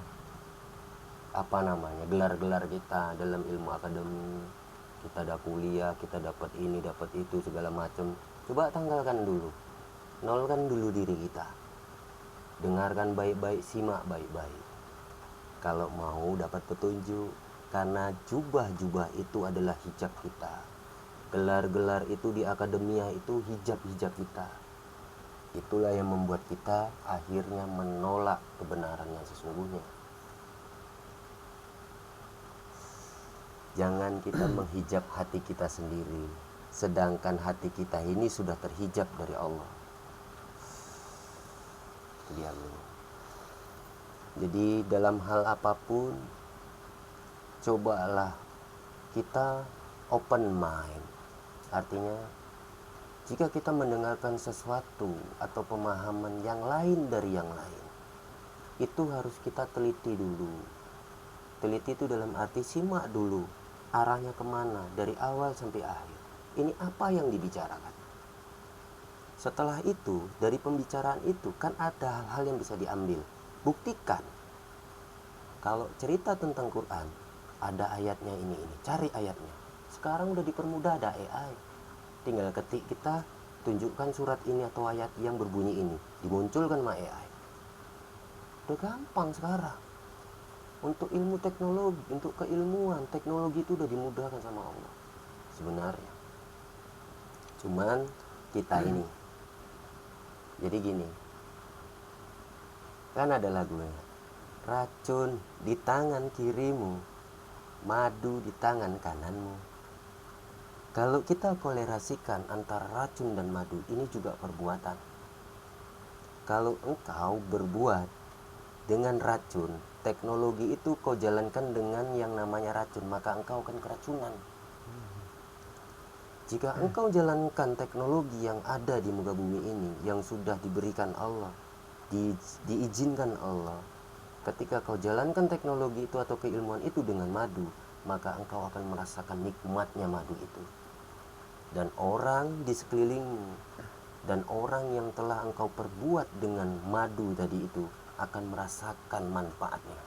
A: gelar-gelar kita dalam ilmu akademi. Kita ada kuliah, kita dapat ini, dapat itu, segala macam. Coba tanggalkan dulu, nolkan dulu diri kita. Dengarkan baik-baik, simak baik-baik. Kalau mau dapat petunjuk, karena jubah-jubah itu adalah hijab kita. Gelar-gelar itu di akademia itu hijab-hijab kita. Itulah yang membuat kita akhirnya menolak kebenaran yang sesungguhnya. Jangan kita menghijab hati kita sendiri, sedangkan hati kita ini sudah terhijab dari Allah. Jadi dalam hal apapun, cobalah kita open mind. Artinya, jika kita mendengarkan sesuatu atau pemahaman yang lain dari yang lain, itu harus kita teliti dulu. Teliti itu dalam arti simak dulu, arahnya kemana, dari awal sampai akhir. Ini apa yang dibicarakan. Setelah itu, dari pembicaraan itu kan ada hal-hal yang bisa diambil. Buktikan. Kalau cerita tentang Quran, ada ayatnya ini. Cari ayatnya. Sekarang udah dipermudah, ada AI. Tinggal ketik, kita tunjukkan surat ini atau ayat yang berbunyi ini. Dimunculkan sama AI. Udah gampang sekarang. Untuk ilmu teknologi, untuk keilmuan, teknologi itu udah dimudahkan sama Allah sebenarnya. Cuman kita ini, jadi gini, kan ada lagunya, Racun di tangan kirimu, madu di tangan kananmu. Kalau kita kolerasikan antara racun dan madu, ini juga perbuatan. Kalau engkau berbuat dengan racun, teknologi itu kau jalankan dengan yang namanya racun, maka engkau akan keracunan. Jika engkau jalankan teknologi yang ada di muka bumi ini, yang sudah diberikan Allah, diizinkan Allah, ketika kau jalankan teknologi itu atau keilmuan itu dengan madu, maka engkau akan merasakan nikmatnya madu itu. Dan orang di sekelilingmu dan orang yang telah engkau perbuat dengan madu tadi itu akan merasakan manfaatnya.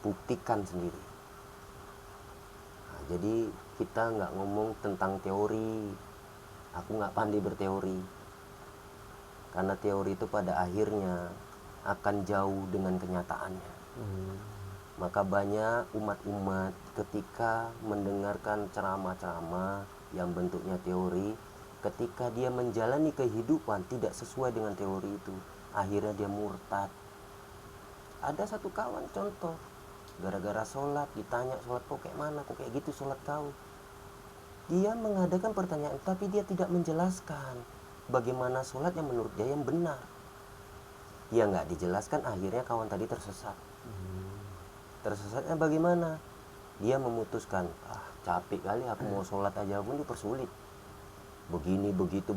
A: Buktikan sendiri. Nah, jadi kita nggak ngomong tentang teori. Aku nggak pandai berteori. Karena teori itu pada akhirnya akan jauh dengan kenyataannya. Maka banyak umat-umat ketika mendengarkan ceramah-ceramah yang bentuknya teori, ketika dia menjalani kehidupan tidak sesuai dengan teori itu, akhirnya dia murtad. Ada satu kawan contoh, gara-gara sholat ditanya, sholat kok kayak mana, kok kayak gitu sholat kau. Dia mengadakan pertanyaan tapi dia tidak menjelaskan bagaimana sholat yang menurut dia yang benar. Dia nggak dijelaskan, akhirnya kawan tadi tersesat. Tersesatnya bagaimana? Dia memutuskan, capek kali aku mau sholat aja pun dipersulit. Begini, begitu,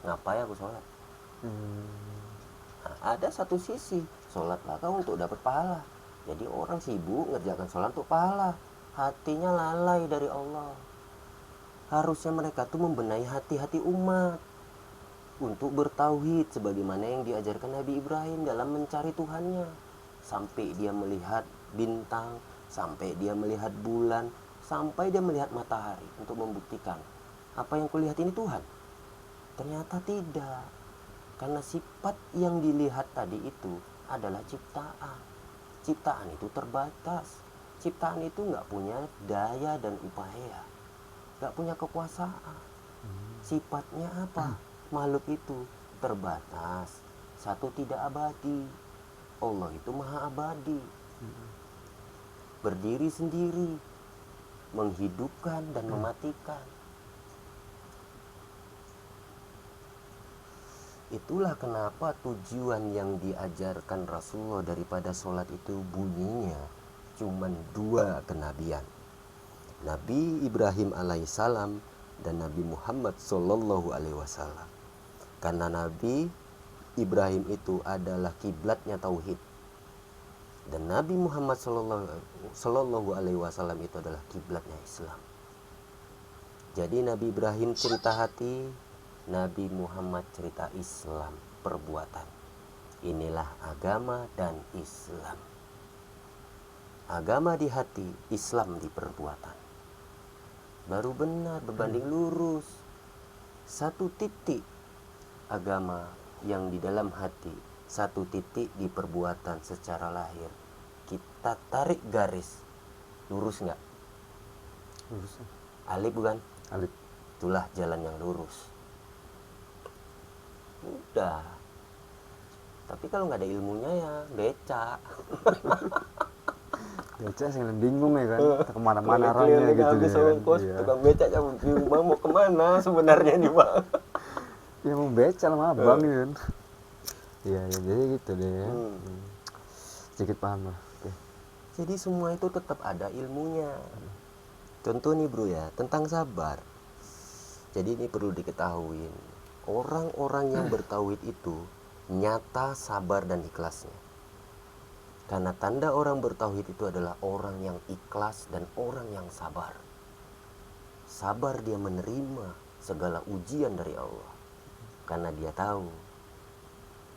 A: ngapain aku sholat? Nah, ada satu sisi, sholatlah kau untuk dapat pahala. Jadi orang sibuk ngerjakan sholat untuk pahala, hatinya lalai dari Allah. Harusnya mereka tuh membenahi hati-hati umat untuk bertauhid sebagaimana yang diajarkan Nabi Ibrahim dalam mencari Tuhannya. Sampai dia melihat bintang, sampai dia melihat bulan, sampai dia melihat matahari untuk membuktikan apa yang kulihat ini Tuhan. Ternyata tidak. Karena sifat yang dilihat tadi itu adalah ciptaan. Ciptaan itu terbatas. Ciptaan itu nggak punya daya dan upaya, nggak punya kekuasaan. Sifatnya apa? Makhluk itu terbatas. Satu, tidak abadi. Allah itu maha abadi, berdiri sendiri, menghidupkan dan mematikan. Itulah kenapa tujuan yang diajarkan Rasulullah daripada sholat itu bunyinya cuman 2 kenabian, Nabi Ibrahim alaihissalam dan Nabi Muhammad sallallahu alaihi wasallam. Karena Nabi Ibrahim itu adalah kiblatnya tauhid, dan Nabi Muhammad sallallahu alaihi wasallam itu adalah kiblatnya Islam. Jadi Nabi Ibrahim cerita hati, Nabi Muhammad cerita Islam perbuatan. Inilah agama dan Islam. Agama di hati, Islam di perbuatan. Baru benar, berbanding lurus. Satu titik agama yang di dalam hati, satu titik di perbuatan secara lahir. Kita tarik garis, lurus nggak?
B: Lurus.
A: Alif bukan?
B: Alif.
A: Itulah jalan yang lurus. Udah. Tapi kalau nggak ada ilmunya ya becak.
B: Becak sih bingung ya kan, kemana-mana arahnya gitu
A: habis
B: kan.
A: Iya. Tukang becak cabut di rumah mau kemana sebenarnya nih bang?
B: Ya mau becak sama abang kan. Iya ya, jadi gitu deh ya. Sedikit paham lah. Oke.
A: Jadi semua itu tetap ada ilmunya. Contoh nih bro ya, tentang sabar. Jadi ini perlu diketahui, orang-orang yang bertauhid itu nyata sabar dan ikhlasnya. Karena tanda orang bertauhid itu adalah orang yang ikhlas dan orang yang sabar. Sabar dia menerima segala ujian dari Allah. Karena dia tahu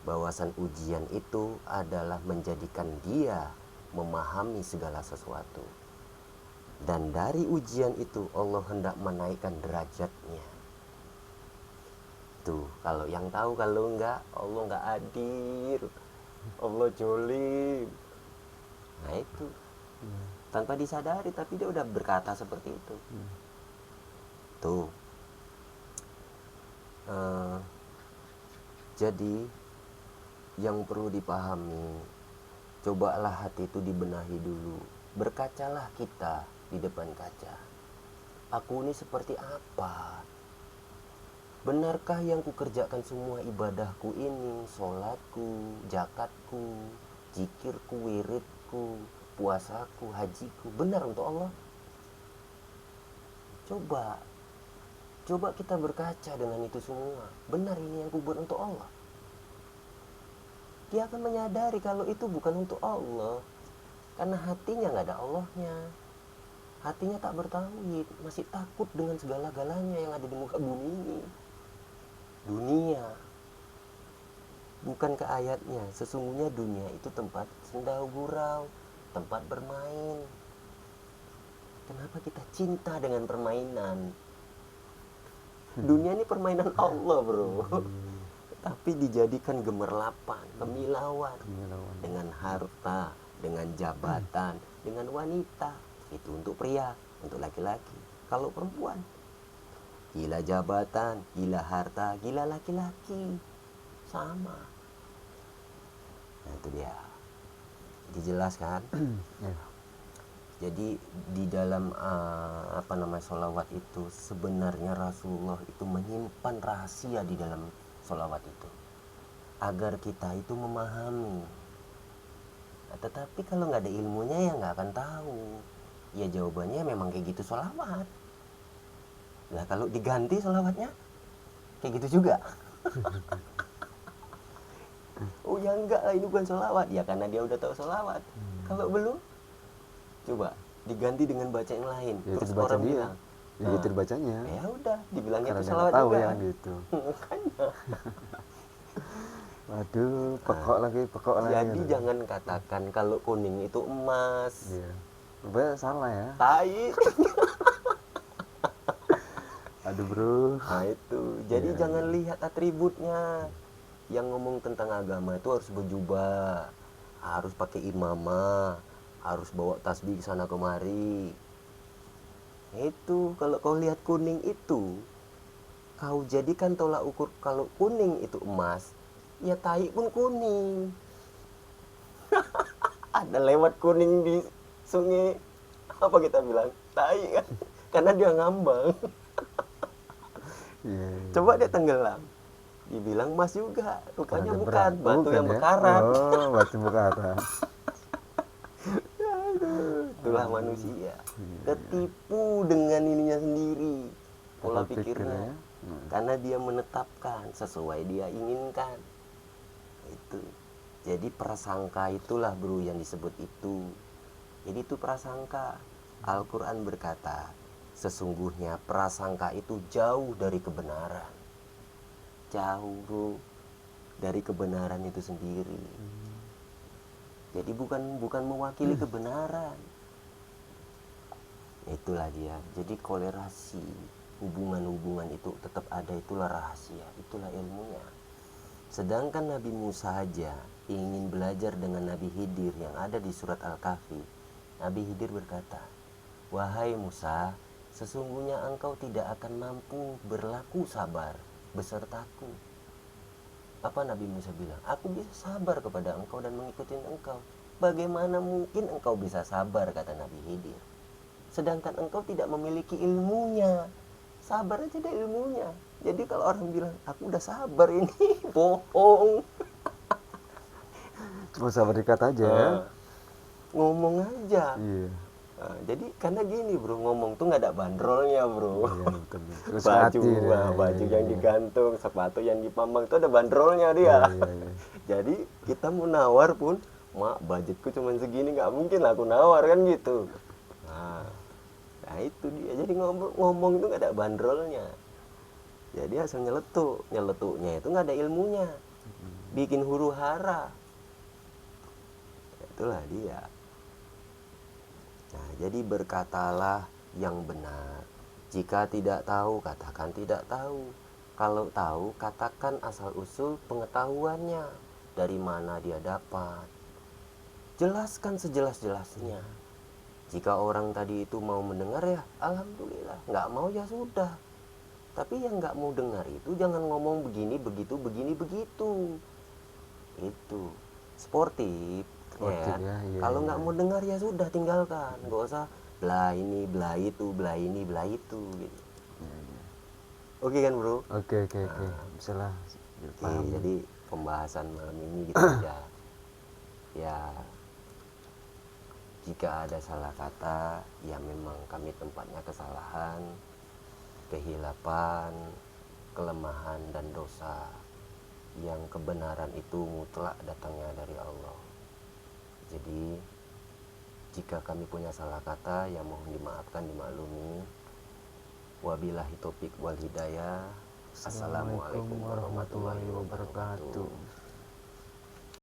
A: bahwasan ujian itu adalah menjadikan dia memahami segala sesuatu. Dan dari ujian itu Allah hendak menaikkan derajatnya. Tuh, kalau yang tahu, kalau enggak, Allah enggak adil. Allah jolim. Nah itu tanpa disadari, tapi dia udah berkata seperti itu. Tuh. Jadi yang perlu dipahami, Cobalah hati itu dibenahi dulu. Berkacalah kita di depan kaca. Aku ini seperti apa? Benarkah yang kukerjakan semua ibadahku ini, sholatku, zakatku, zikirku, wiridku, puasaku, hajiku, benar untuk Allah? Coba kita berkaca dengan itu semua. Benar ini yang kubuat untuk Allah? Dia akan menyadari kalau itu bukan untuk Allah. Karena hatinya nggak ada Allahnya. Hatinya tak bertauhid, masih takut dengan segala-galanya yang ada di muka bumi ini. Dunia, bukan ke ayatnya, sesungguhnya dunia itu tempat sendau gurau, tempat bermain. Kenapa kita cinta dengan permainan? Dunia ini permainan Allah, bro. Tapi dijadikan gemerlapan, kemilauan dengan harta, dengan jabatan, dengan wanita. Itu untuk pria, untuk laki-laki. Kalau perempuan, gila jabatan, gila harta, gila laki-laki, sama. Nah itu dia. Dijelaskan. Jadi di dalam sholawat itu sebenarnya Rasulullah itu menyimpan rahasia di dalam sholawat itu agar kita itu memahami. Nah, tetapi kalau nggak ada ilmunya ya nggak akan tahu. Ya jawabannya memang kayak gitu sholawat. Nah kalau diganti sholawatnya kayak gitu juga. Oh ya enggak lah, ini bukan sholawat. Ya karena dia udah tahu sholawat. Kalau belum, coba diganti dengan baca yang lain.
B: Ya,
A: terus
B: baca
A: orang
B: dia
A: bilang,
B: ya itu dibacanya.
A: Ya udah, dibilangnya
B: karena
A: itu
B: dia
A: sholawat
B: tahu
A: juga.
B: yang gitu.
A: Makanya.
B: Waduh, pekok lagi.
A: Jadi jangan katakan kalau kuning itu emas.
B: Iya. Rupanya salah ya.
A: Tai.
B: Aduh bro.
A: Nah itu. Jadi jangan lihat atributnya. Yang ngomong tentang agama itu harus berjubah, harus pakai imamah, harus bawa tasbih sana kemari. Itu kalau kau lihat kuning itu, kau jadikan tolak ukur kalau kuning itu emas, ya tai pun kuning. Ada lewat kuning di sungai, apa kita bilang? Tai kan? Karena dia ngambang. Coba dia tenggelam, dibilang emas juga, rupanya bukan, batu yang bekarat.
B: Oh, batu bekarat.
A: Itulah manusia, tertipu dengan ininya sendiri, pola pikirnya, karena dia menetapkan sesuai dia inginkan. Itu jadi prasangka itulah bro yang disebut itu. Jadi itu prasangka. Al-Quran berkata, sesungguhnya prasangka itu jauh dari kebenaran. Jauh bro dari kebenaran itu sendiri. Jadi bukan mewakili kebenaran. Itulah dia. Jadi kolerasi hubungan-hubungan itu tetap ada, itulah rahasia, itulah ilmunya. Sedangkan Nabi Musa saja ingin belajar dengan Nabi Khidir yang ada di surat Al-Kahfi. Nabi Khidir berkata, wahai Musa, sesungguhnya engkau tidak akan mampu berlaku sabar besertaku. Apa Nabi Musa bilang? Aku bisa sabar kepada engkau dan mengikuti engkau. Bagaimana mungkin engkau bisa sabar, kata Nabi Khidir, sedangkan engkau tidak memiliki ilmunya. Sabar aja ada ilmunya. Jadi kalau orang bilang aku udah sabar ini, bohong.
B: Cuma sabar dikata aja ya.
A: Ngomong aja.
B: Iya.
A: Nah, jadi karena gini bro, ngomong tuh nggak ada bandrolnya bro.
B: Iya, betul. Terus
A: baju yang digantung, sepatu yang dipambang itu ada bandrolnya dia.
B: Iya.
A: Jadi kita mau nawar pun, mak budgetku cuma segini, nggak mungkin lah aku nawar kan gitu. Nah itu dia. Jadi ngomong itu nggak ada bandrolnya. Jadi asal nyeletuknya itu nggak ada ilmunya, bikin huru hara. Itulah dia. Nah, jadi berkatalah yang benar. Jika tidak tahu, katakan tidak tahu. Kalau tahu, katakan asal-usul pengetahuannya. Dari mana dia dapat. Jelaskan sejelas-jelasnya. Jika orang tadi itu mau mendengar ya, alhamdulillah. Nggak mau ya sudah. Tapi yang nggak mau dengar itu jangan ngomong begini, begitu, begini, begitu. Itu. Sportif. ya kan? Kalau nggak mau dengar ya sudah tinggalkan, nggak usah belah ini belah itu belah ini belah itu gitu. Oke kan bro?
B: Oke. Bisa lah.
A: Oke, jadi pembahasan malam ini gitu aja. Ya, jika ada salah kata, ya memang kami tempatnya kesalahan, kehilapan, kelemahan dan dosa. Yang kebenaran itu mutlak datangnya dari Allah. Jadi jika kami punya salah kata, ya mohon dimaafkan, dimaklumi. Wabillahi taufik wal hidayah. Assalamualaikum warahmatullahi wabarakatuh.